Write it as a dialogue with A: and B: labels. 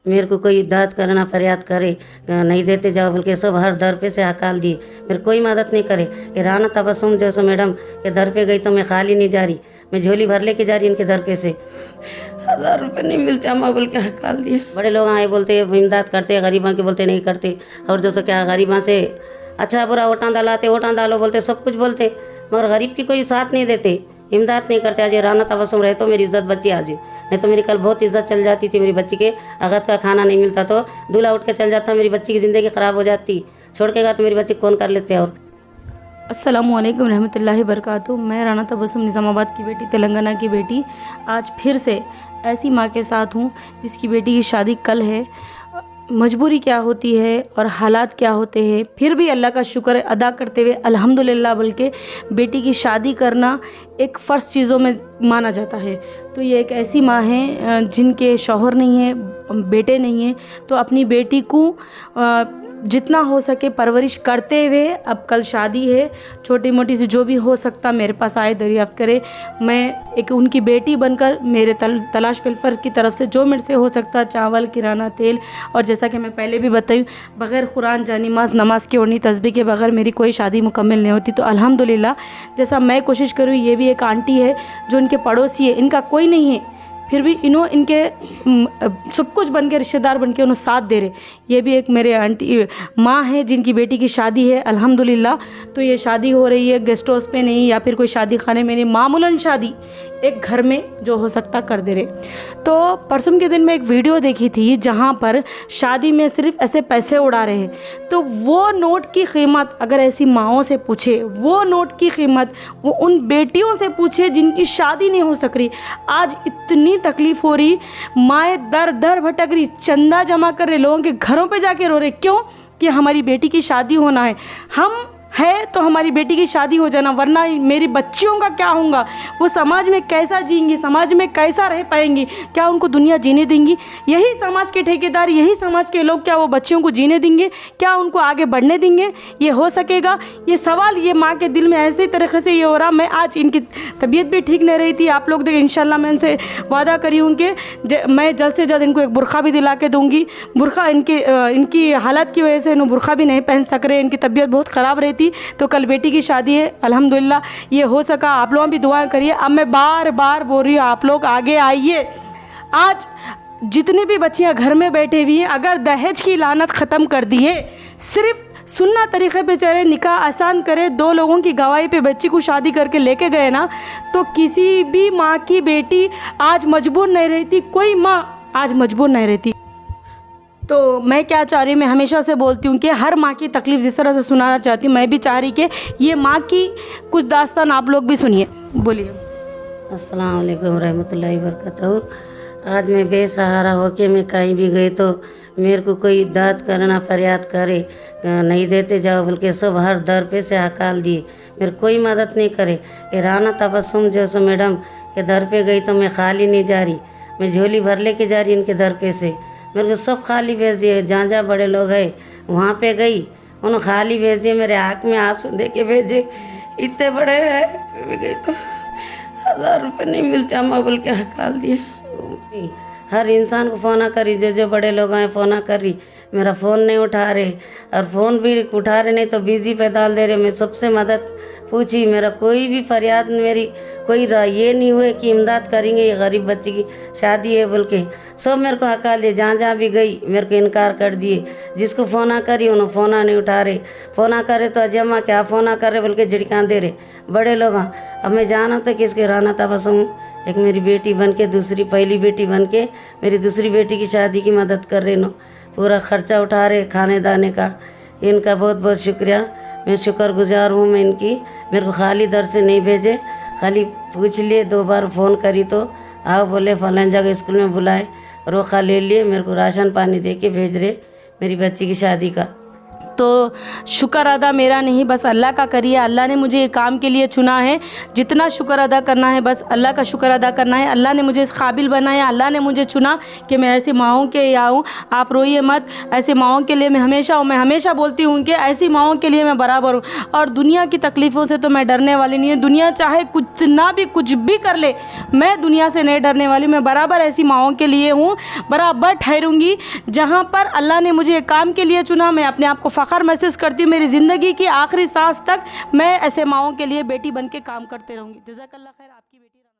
A: मेरे को कोई दाद करना फरियाद करे नहीं देते जाओ बोल के सब हर दर पे से हकाल दिए, मेरे कोई मदद नहीं करे। ये राना तबस्सुम जो सो मैडम के दर पे गई तो मैं खाली नहीं जा रही, मैं झोली भर लेके जा रही इनके दर पे से। 1000 रुपये नहीं मिलते अम्मा बोल के हकाल दिए। बड़े लोग आए बोलते इमदाद करते, गरीबों के बोलते नहीं करते। और जो सो क्या गरीबों से अच्छा बुरा वोटां डालाते, वोटां डालो बोलते, सब कुछ बोलते, मगर गरीब की कोई साथ नहीं देते, इमदाद नहीं करते। आज ये राना तबस्सुम रहे तो मेरी इज्जत बची आज, नहीं तो मेरी कल बहुत इज्जत चल जाती थी। मेरी बच्ची के अगत का खाना नहीं मिलता तो दूल्हा उठ के चल जाता, मेरी बच्ची की ज़िंदगी ख़राब हो जाती। छोड़ के गया तो मेरी बच्ची कौन कर लेते। और
B: अस्सलामुअलैकुम रहमतुल्लाहि बरकातुहू। मैं राना तबस्सुम निज़ामाबाद की बेटी, तेलंगाना की बेटी, आज फिर से ऐसी माँ के साथ हूँ जिसकी बेटी की शादी कल है। मजबूरी क्या होती है और हालात क्या होते हैं, फिर भी अल्लाह का शुक्र अदा करते हुए अल्हम्दुलिल्लाह बोल के बेटी की शादी करना एक फ़र्ज़ चीज़ों में माना जाता है। तो ये एक ऐसी माँ है जिनके शौहर नहीं है, बेटे नहीं हैं, तो अपनी बेटी को जितना हो सके परवरिश करते हुए, अब कल शादी है, छोटी मोटी सी जो भी हो सकता मेरे पास आए दरियाफ़्त करे। मैं एक उनकी बेटी बनकर मेरे तलाश वेलफेयर की तरफ से जो मेरे से हो सकता, चावल, किराना तेल, और जैसा कि मैं पहले भी बताई, बग़ैर कुरान जानिमाज़ नमाज की ओढ़नी तस्बीह के बग़ैर मेरी कोई शादी मुकम्मल नहीं होती। तो अल्हम्दुलिल्लाह जैसा मैं कोशिश करूँ, ये भी एक आंटी है जो इनके पड़ोसी है, इनका कोई नहीं है, फिर भी इनके सब कुछ बन के रिश्तेदार बन के उन्हें साथ दे रहे। ये भी एक मेरे आंटी माँ है जिनकी बेटी की शादी है अल्हम्दुलिल्लाह। तो ये शादी हो रही है गेस्ट हाउस पे नहीं या फिर कोई शादी खाने में नहीं, मामूलन शादी एक घर में जो हो सकता कर दे रहे। तो परसों के दिन मैं एक वीडियो देखी थी जहाँ पर शादी में सिर्फ ऐसे पैसे उड़ा रहे हैं। तो वो नोट की कीमत अगर ऐसी माँओं से पूछे, वो नोट की कीमत वो उन बेटियों से पूछे जिनकी शादी नहीं हो सक रही। आज इतनी तकलीफ़ हो रही, माएँ दर दर भटक रही, चंदा जमा कर रहे, लोगों के घरों पे जाके रो रहे, क्यों कि हमारी बेटी की शादी होना है। हम है तो हमारी बेटी की शादी हो जाना, वरना मेरी बच्चियों का क्या होगा, वो समाज में कैसा जिएंगी, समाज में कैसा रह पाएंगी, क्या उनको दुनिया जीने देंगी? यही समाज के ठेकेदार, यही समाज के लोग क्या वो बच्चियों को जीने देंगे? क्या उनको आगे बढ़ने देंगे? ये हो सकेगा? ये सवाल ये माँ के दिल में ऐसे तरीके से ये हो रहा। मैं आज इनकी तबीयत भी ठीक नहीं रही थी, आप लोग देखें इंशाल्लाह मैं इनसे वादा करी हूँ कि मैं जल्द से जल्द इनको एक बुरखा भी दिला के दूँगी। बुरखा इनकी हालत की वजह से इन्होंने बुरखा भी नहीं पहन सक रहे, इनकी तबीयत बहुत ख़राब रहती। तो कल बेटी की शादी है, अल्हम्दुलिल्लाह ये हो सका। आप लोग भी दुआ करिए। अब मैं बार बार बोल रही हूँ, आप लोग आगे आइए। आज जितनी भी बच्चियाँ घर में बैठे हुई हैं, अगर दहेज की लानत ख़त्म कर दिए, सिर्फ सुन्ना तरीक़े पे चले, निकाह आसान करे, 2 लोगों की गवाही पे बच्ची को शादी करके लेके गए ना, तो किसी भी माँ की बेटी आज मजबूर नहीं रहती, कोई माँ आज मजबूर नहीं रहती। तो मैं क्या चाह रही हूँ, मैं हमेशा से बोलती हूँ कि हर माँ की तकलीफ़ जिस तरह से सुनाना चाहती हूँ, मैं भी चाह रही कि ये माँ की कुछ दास्तान आप लोग भी सुनिए। बोलिए।
A: अस्सलाम वालेकुम रहमतुल्लाहि बरकातहू। आज मैं बेसहारा होके मैं कहीं भी गई तो मेरे को कोई दाद करना फरियाद करे नहीं देते जाओ बोल के सब हर दर पे से हकाल दिए, मेरे कोई मदद नहीं करे। ये राना तबस्सुम जो सो मैडम के दर पे गई तो मैं खाली नहीं जा रही, मैं झोली भर लेके जा रही इनके दर पे से। मेरे को सब खाली भेज दिए, जहाँ जहाँ बड़े लोग हैं वहाँ पे गई, उन्होंने खाली भेज दिए, मेरे आँख में आंसू दे के भेजे, इतने बड़े हैं। मैं गई तो 1000 रुपये नहीं मिलते अम्मा बोल के हकाल दिए। हर इंसान को फ़ोन करी, जो बड़े लोग आए फ़ोन करी, मेरा फ़ोन नहीं उठा रहे, और फ़ोन भी उठा रहे नहीं तो बिजी पे डाल दे रहे। मैं सबसे मदद पूछी, मेरा कोई भी फरियाद, मेरी कोई ये नहीं हुए कि इमदाद करेंगे, ये गरीब बच्ची की शादी है बोल के सब मेरे को हकाल दिए। जहाँ जहाँ भी गई मेरे को इनकार कर दिए, जिसको फ़ोन करी उन्होंने फ़ोन नहीं उठा रहे, फ़ोन करे तो अजम्मा क्या फ़ोन कर रहे बोल के झिड़का दे रहे बड़े लोग। अब मैं जाना तो किसके, राना तबस्सुम एक मेरी बेटी बन के, दूसरी पहली बेटी बन के मेरी दूसरी बेटी की शादी की मदद कर रहे नो, पूरा ख़र्चा उठा रहे खाने दाने का। इनका बहुत बहुत शुक्रिया, मैं शुक्रगुजार हूँ मैं इनकी। मेरे को खाली दर से नहीं भेजे, खाली पूछ लिए, 2 बार फ़ोन करी तो आओ बोले फलां जगह स्कूल में बुलाए, रोका ले लिए, मेरे को राशन पानी दे के भेज रहे मेरी बच्ची की शादी का।
B: तो शुक्र अदा मेरा नहीं, बस अल्लाह का करिए। अल्लाह ने मुझे ये काम के लिए चुना है, जितना शुक्र अदा करना है बस अल्लाह का शुक्र अदा करना है। अल्लाह ने मुझे इस काबिल बनाया, अल्लाह ने मुझे चुना कि मैं ऐसी माँओं के यहाँ आऊँ। आप रोइए मत, ऐसी माँओं के लिए मैं हमेशा बोलती हूँ कि ऐसी माँओं के लिए मैं बराबर हूँ। और दुनिया की तकलीफ़ों से तो मैं डरने वाली नहीं हूँ। दुनिया चाहे कुछ भी कर ले, मैं दुनिया से नहीं डरने वाली। मैं बराबर ऐसी माँओं के लिए हूँ, बराबर ठहरूंगी। जहाँ पर अल्लाह ने मुझे काम के लिए चुना, मैं अपने आप को फ़ख्र महसूस करती हूँ। मेरी ज़िंदगी की आखिरी सांस तक मैं ऐसे माँओं के लिए बेटी बन के काम करते रहूँगी। जज़ाकल्लाह खैर। आपकी बेटी